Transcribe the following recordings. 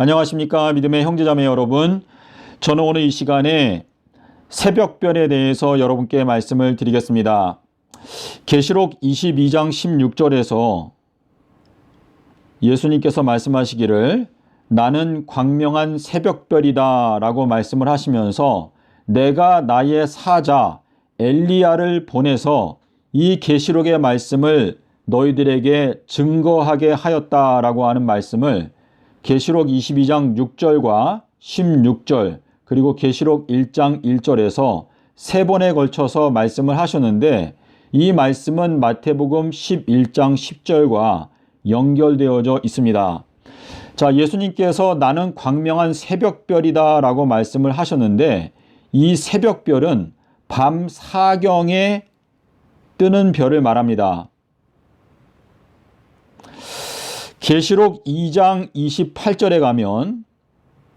안녕하십니까 믿음의 형제자매 여러분. 저는 오늘 이 시간에 새벽별에 대해서 여러분께 말씀을 드리겠습니다. 계시록 22장 16절에서 예수님께서 말씀하시기를 나는 광명한 새벽별이다 라고 말씀을 하시면서 내가 나의 사자 엘리야를 보내서 이 계시록의 말씀을 너희들에게 증거하게 하였다라고 하는 말씀을 계시록 22장 6절과 16절 그리고 계시록 1장 1절에서 세 번에 걸쳐서 말씀을 하셨는데 이 말씀은 마태복음 11장 10절과 연결되어져 있습니다. 자, 예수님께서 나는 광명한 새벽별이다 라고 말씀을 하셨는데 이 새벽별은 밤 사경에 뜨는 별을 말합니다. 계시록 2장 28절에 가면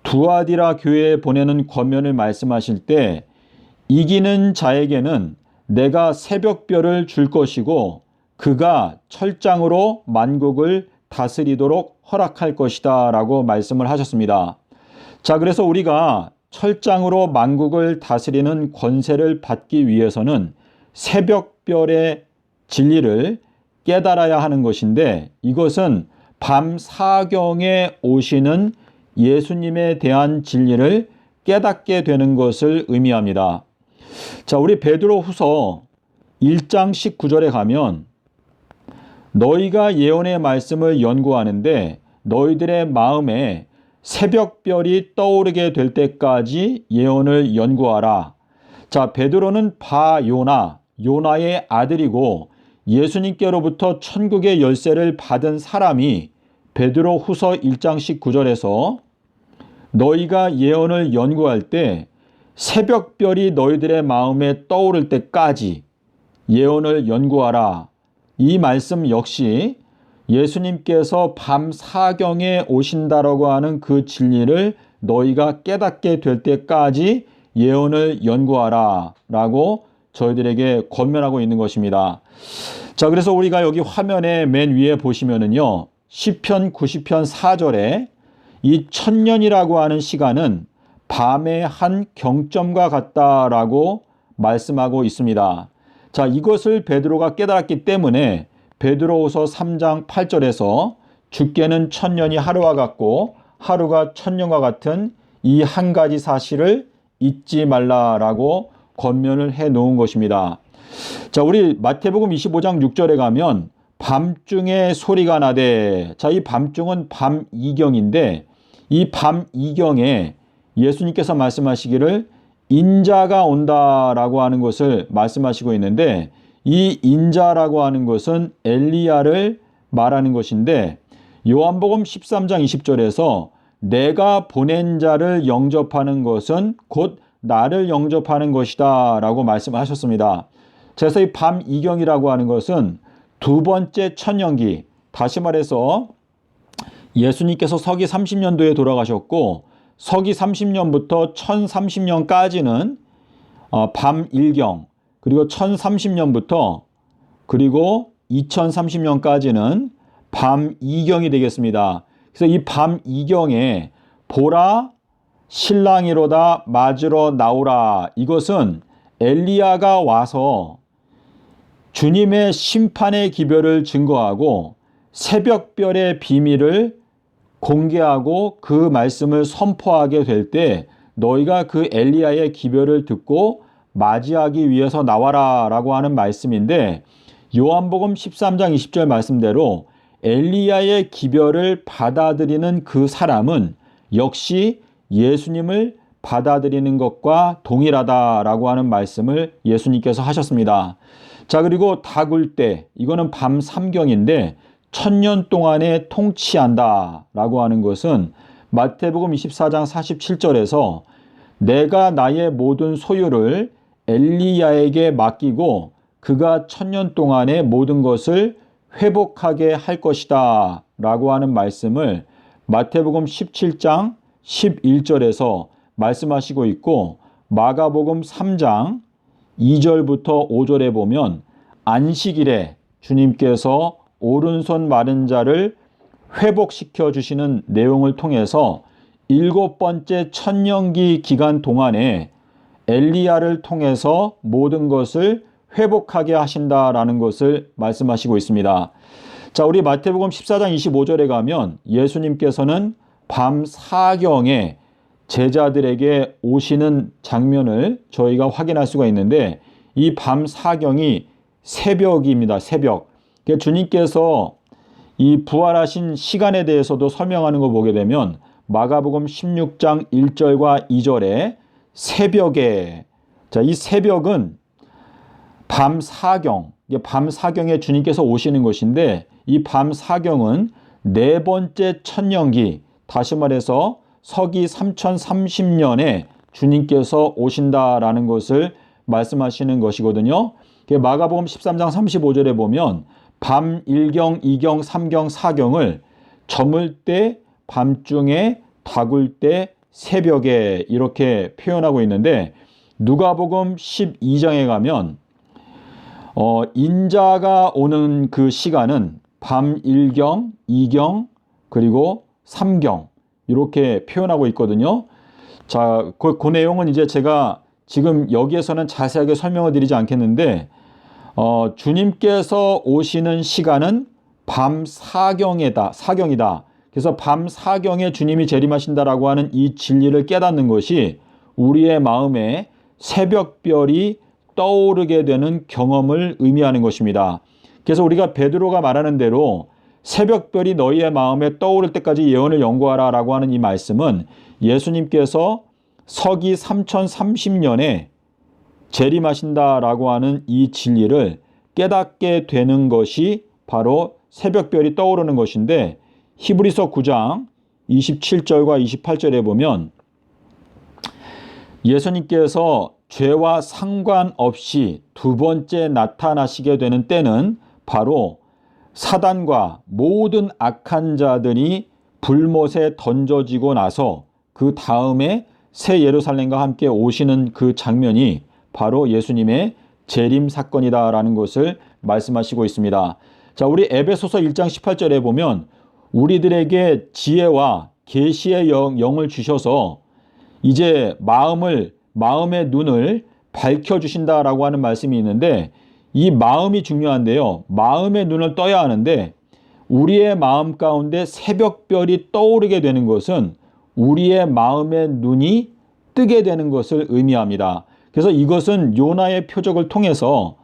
두아디라 교회에 보내는 권면을 말씀하실 때 이기는 자에게는 내가 새벽별을 줄 것이고 그가 철장으로 만국을 다스리도록 허락할 것이다 라고 말씀을 하셨습니다. 자, 그래서 우리가 철장으로 만국을 다스리는 권세를 받기 위해서는 새벽별의 진리를 깨달아야 하는 것인데 이것은 밤 사경에 오시는 예수님에 대한 진리를 깨닫게 되는 것을 의미합니다. 자, 우리 베드로후서 1장 19절에 가면 너희가 예언의 말씀을 연구하는데 너희들의 마음에 새벽별이 떠오르게 될 때까지 예언을 연구하라. 자, 베드로는 요나의 아들이고 예수님께로부터 천국의 열쇠를 받은 사람이 베드로후서 1장 19절에서 너희가 예언을 연구할 때 새벽별이 너희들의 마음에 떠오를 때까지 예언을 연구하라. 이 말씀 역시 예수님께서 밤 사경에 오신다라고 하는 그 진리를 너희가 깨닫게 될 때까지 예언을 연구하라 라고 저희들에게 권면하고 있는 것입니다. 자, 그래서 우리가 여기 화면에 맨 위에 보시면은요, 시편 90편 4절에 이 천년이라고 하는 시간은 밤의 한 경점과 같다라고 말씀하고 있습니다. 자, 이것을 베드로가 깨달았기 때문에 베드로후서 3장 8절에서 주께는 천년이 하루와 같고 하루가 천년과 같은 이 한 가지 사실을 잊지 말라라고 권면을 해 놓은 것입니다. 자, 우리 마태복음 25장 6절에 가면 밤중에 소리가 나되, 자, 이 밤중은 밤 이경인데 이 밤 이경에 예수님께서 말씀하시기를 인자가 온다라고 하는 것을 말씀하시고 있는데 이 인자라고 하는 것은 엘리야를 말하는 것인데 요한복음 13장 20절에서 내가 보낸 자를 영접하는 것은 곧 나를 영접하는 것이다 라고 말씀하셨습니다. 그래서 이 밤 이경이라고 하는 것은 두 번째 천년기, 다시 말해서 예수님께서 서기 30년도에 돌아가셨고 서기 30년부터 1030년까지는 밤 일경, 그리고 1030년부터 그리고 2030년까지는 밤 이경이 되겠습니다. 그래서 이 밤 이경에 보라 신랑이로다 맞으러 나오라, 이것은 엘리야가 와서 주님의 심판의 기별을 증거하고 새벽별의 비밀을 공개하고 그 말씀을 선포하게 될 때 너희가 그 엘리야의 기별을 듣고 맞이하기 위해서 나와라 라고 하는 말씀인데 요한복음 13장 20절 말씀대로 엘리야의 기별을 받아들이는 그 사람은 역시 예수님을 받아들이는 것과 동일하다라고 하는 말씀을 예수님께서 하셨습니다. 자, 그리고 닭울 때, 이거는 밤 삼경인데 천년 동안에 통치한다 라고 하는 것은 마태복음 24장 47절에서 내가 나의 모든 소유를 엘리야에게 맡기고 그가 천년 동안의 모든 것을 회복하게 할 것이다 라고 하는 말씀을 마태복음 17장 11절에서 말씀하시고 있고 마가복음 3장 2절부터 5절에 보면 안식일에 주님께서 오른손 마른 자를 회복시켜 주시는 내용을 통해서 7번째 천년기 기간 동안에 엘리야를 통해서 모든 것을 회복하게 하신다라는 것을 말씀하시고 있습니다. 자, 우리 마태복음 14장 25절에 가면 예수님께서는 밤 사경에 제자들에게 오시는 장면을 저희가 확인할 수가 있는데, 이 밤 사경이 새벽입니다. 새벽. 주님께서 이 부활하신 시간에 대해서도 설명하는 거 보게 되면 마가복음 16장 1절과 2절에 새벽에, 자, 이 새벽은 밤 사경, 밤 사경에 주님께서 오시는 것인데, 이 밤 사경은 네 번째 천년기, 다시 말해서 서기 3030년에 주님께서 오신다라는 것을 말씀하시는 것이거든요. 마가복음 13장 35절에 보면 밤 1경, 2경, 3경, 4경을 저물 때, 밤중에, 다굴 때, 새벽에 이렇게 표현하고 있는데, 누가복음 12장에 가면 인자가 오는 그 시간은 밤 1경, 2경, 그리고 3경 이렇게 표현하고 있거든요. 자, 그 내용은 이제 제가 지금 여기에서는 자세하게 설명을 드리지 않겠는데, 주님께서 오시는 시간은 밤 사경이다. 그래서 밤 사경에 주님이 재림하신다라고 하는 이 진리를 깨닫는 것이 우리의 마음에 새벽별이 떠오르게 되는 경험을 의미하는 것입니다. 그래서 우리가 베드로가 말하는 대로 새벽별이 너희의 마음에 떠오를 때까지 예언을 연구하라 라고 하는 이 말씀은 예수님께서 서기 3030년에 재림하신다라고 하는 이 진리를 깨닫게 되는 것이 바로 새벽별이 떠오르는 것인데, 히브리서 9장 27절과 28절에 보면 예수님께서 죄와 상관없이 두 번째 나타나시게 되는 때는 바로 사단과 모든 악한 자들이 불못에 던져지고 나서 그 다음에 새 예루살렘과 함께 오시는 그 장면이 바로 예수님의 재림 사건이다라는 것을 말씀하시고 있습니다. 자, 우리 에베소서 1장 18절에 보면 우리들에게 지혜와 계시의 영을 주셔서 이제 마음의 눈을 밝혀주신다라고 하는 말씀이 있는데, 이 마음이 중요한데요. 마음의 눈을 떠야 하는데, 우리의 마음 가운데 새벽별이 떠오르게 되는 것은 우리의 마음의 눈이 뜨게 되는 것을 의미합니다. 그래서 이것은 요나의 표적을 통해서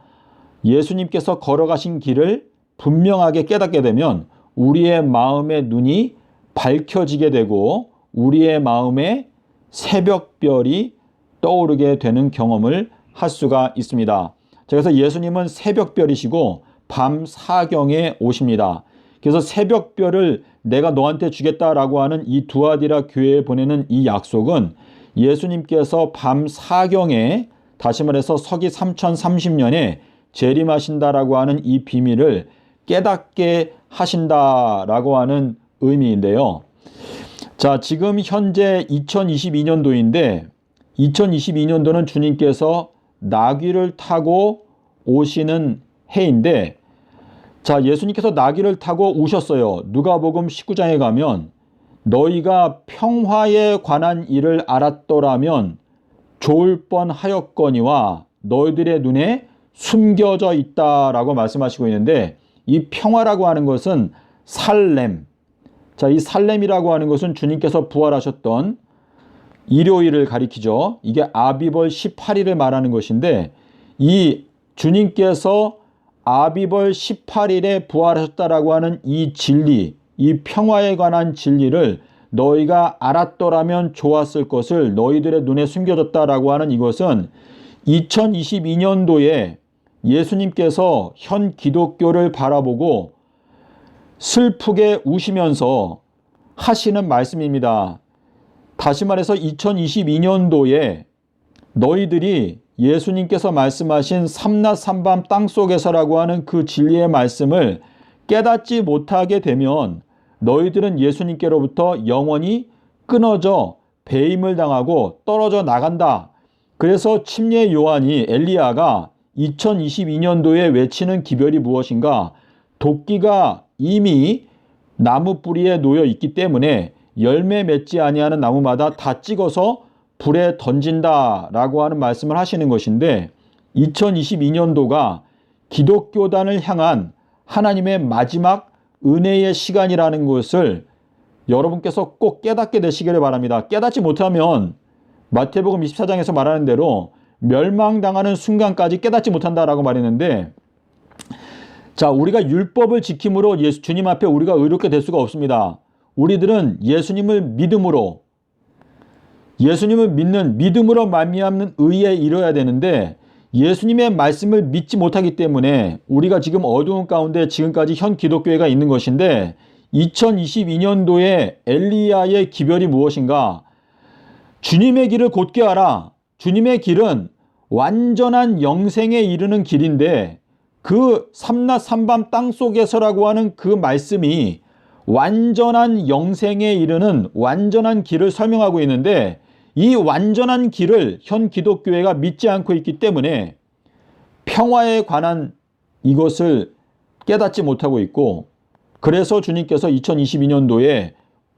예수님께서 걸어가신 길을 분명하게 깨닫게 되면 우리의 마음의 눈이 밝혀지게 되고 우리의 마음에 새벽별이 떠오르게 되는 경험을 할 수가 있습니다. 그래서 예수님은 새벽별이시고 밤 사경에 오십니다. 그래서 새벽별을 내가 너한테 주겠다라고 하는 이 두아디라 교회에 보내는 이 약속은 예수님께서 밤 사경에, 다시 말해서 서기 3030년에 재림하신다라고 하는 이 비밀을 깨닫게 하신다라고 하는 의미인데요. 자, 지금 현재 2022년도인데 2022년도는 주님께서 나귀를 타고 오시는 해인데, 자, 예수님께서 나귀를 타고 오셨어요. 누가복음 19장에 가면 너희가 평화에 관한 일을 알았더라면 좋을 뻔하였거니와 너희들의 눈에 숨겨져 있다라고 말씀하시고 있는데, 이 평화라고 하는 것은 살렘. 자, 이 살렘이라고 하는 것은 주님께서 부활하셨던 일요일을 가리키죠. 이게 아비벌 18일을 말하는 것인데, 이 주님께서 아비벌 18일에 부활하셨다라고 하는 이 진리, 이 평화에 관한 진리를 너희가 알았더라면 좋았을 것을 너희들의 눈에 숨겨졌다라고 하는 이것은 2022년도에 예수님께서 현 기독교를 바라보고 슬프게 우시면서 하시는 말씀입니다. 다시 말해서 2022년도에 너희들이 예수님께서 말씀하신 삼낮 삼밤 땅속에서라고 하는 그 진리의 말씀을 깨닫지 못하게 되면 너희들은 예수님께로부터 영원히 끊어져 배임을 당하고 떨어져 나간다. 그래서 침례 요한이, 엘리야가 2022년도에 외치는 기별이 무엇인가? 도끼가 이미 나무 뿌리에 놓여 있기 때문에 열매 맺지 아니하는 나무마다 다 찍어서 불에 던진다라고 하는 말씀을 하시는 것인데 2022년도가 기독교단을 향한 하나님의 마지막 은혜의 시간이라는 것을 여러분께서 꼭 깨닫게 되시기를 바랍니다. 깨닫지 못하면 마태복음 24장에서 말하는 대로 멸망당하는 순간까지 깨닫지 못한다라고 말했는데, 자, 우리가 율법을 지킴으로 주님 앞에 우리가 의롭게 될 수가 없습니다. 우리들은 예수님을 믿음으로, 예수님을 믿는 믿음으로 말미암는 의에 이뤄야 되는데, 예수님의 말씀을 믿지 못하기 때문에 우리가 지금 어두운 가운데 지금까지 현 기독교회가 있는 것인데, 2022년도에 엘리야의 기별이 무엇인가? 주님의 길을 곧게 하라. 주님의 길은 완전한 영생에 이르는 길인데, 그 삼낮 삼밤 땅속에서라고 하는 그 말씀이 완전한 영생에 이르는 완전한 길을 설명하고 있는데, 이 완전한 길을 현 기독교회가 믿지 않고 있기 때문에 평화에 관한 이것을 깨닫지 못하고 있고, 그래서 주님께서 2022년도에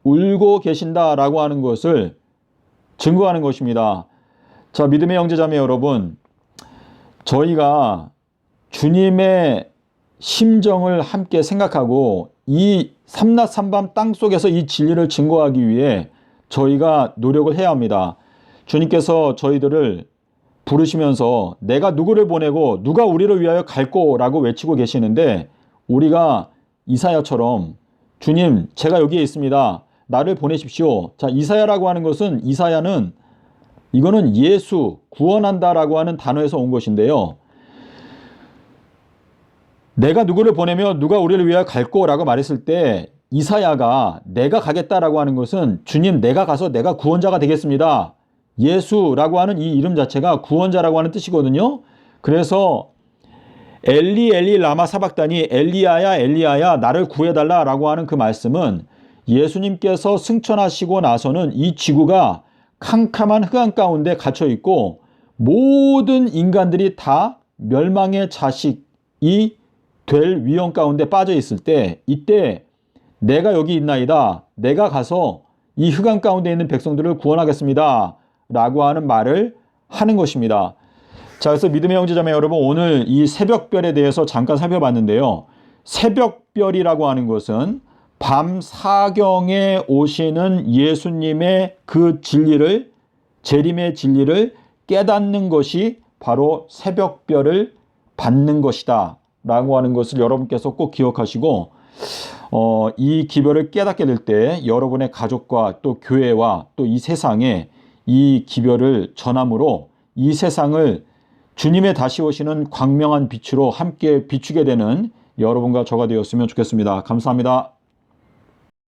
울고 계신다라고 하는 것을 증거하는 것입니다. 자, 믿음의 형제자매 여러분, 저희가 주님의 심정을 함께 생각하고 이 삼낮 삼밤 땅속에서 이 진리를 증거하기 위해 저희가 노력을 해야 합니다. 주님께서 저희들을 부르시면서 내가 누구를 보내고 누가 우리를 위하여 갈꼬라고 외치고 계시는데, 우리가 이사야처럼 주님, 제가 여기에 있습니다. 나를 보내십시오. 자, 이사야라고 하는 것은, 이사야는 이거는 예수, 구원한다라고 하는 단어에서 온 것인데요. 내가 누구를 보내며 누가 우리를 위하여 갈꼬라고 말했을 때 이사야가 내가 가겠다라고 하는 것은 주님, 내가 가서 내가 구원자가 되겠습니다. 예수라고 하는 이 이름 자체가 구원자라고 하는 뜻이거든요. 그래서 엘리 엘리 라마 사박다니, 엘리야야 엘리야야 나를 구해달라라고 하는 그 말씀은 예수님께서 승천하시고 나서는 이 지구가 캄캄한 흑암 가운데 갇혀 있고 모든 인간들이 다 멸망의 자식이 될 위험 가운데 빠져 있을 때, 이때 내가 여기 있나이다. 내가 가서 이 흑암 가운데 있는 백성들을 구원하겠습니다. 라고 하는 말을 하는 것입니다. 자, 그래서 믿음의 형제자매 여러분, 오늘 이 새벽별에 대해서 잠깐 살펴봤는데요. 새벽별이라고 하는 것은 밤 사경에 오시는 예수님의 그 진리를, 재림의 진리를 깨닫는 것이 바로 새벽별을 받는 것이다 라고 하는 것을 여러분께서 꼭 기억하시고, 이 기별을 깨닫게 될 때 여러분의 가족과 또 교회와 또 이 세상에 이 기별을 전함으로 이 세상을 주님의 다시 오시는 광명한 빛으로 함께 비추게 되는 여러분과 저가 되었으면 좋겠습니다. 감사합니다.